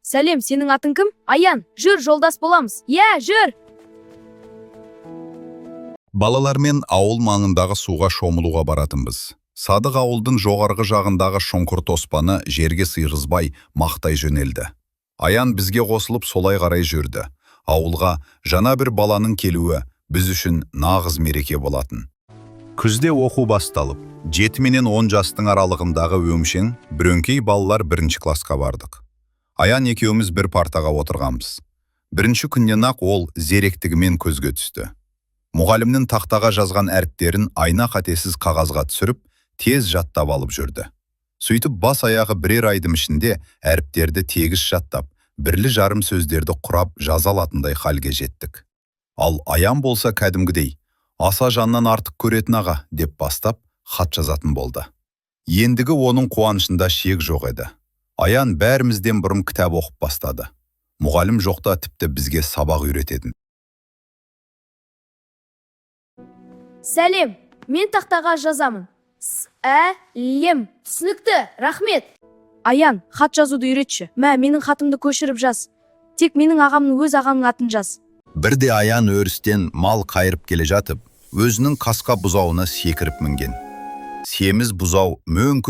Сәлем, сенің атың кім? Аян, жүр, жолдас боламыз. Жүр. Балалармен ауыл маңындағы суға шомылуға баратынбыз. Садық ауылдың жоғарғы жағындағы шоңқыр тоспаны жерге сыйғызбай мақтай жөнелді. Аян бізге қосылып солай қарай жүрді. Ауылға жаңа бір баланың келуі біз үшін нағыз мереке болатын. Күзде оқу басталып, 7 менен 10 жастың аралығындағы өңшең, бірөңкей балалар 1-ші классқа бардық. Аян екеуміз бір партаға отырғанбыз. Бірінші күннен ақ ол зеректігімен көзге түсті. Мұғалімнің тақтаға жазған әріптерін айна қатесіз қағазға түсіріп, тез жаттап алып жүрді. Сөйтіп бас аяғы бірер айдың ішінде әріптерді тегіс жаттап, бірлі-жарым сөздерді құрап жаза алатындай халге жеттік. Ал Аян болса кәдімгідей, аса жаннан артық көретін аға деп бастап, хат жазатын болды. Ендігі оның қуанышында шек жоқ еді. Аян бәрімізден бұрын кітап оқып бастады. Мұғалім жоқта тіпті бізге сабақ үйрететін. Сәлем, мен тақтаға жазамын. Сәлем, түсінікті, рахмет. Аян, хат жазуды үйретші. Менің хатымды көшіріп жаз. Тек менің ағамның өз ағамның атын жаз. Бірде Аян өрістен мал қайырып келе жатып, өзінің қасқа бұзауына секіріп мінген. Семіз бұзау мөңкі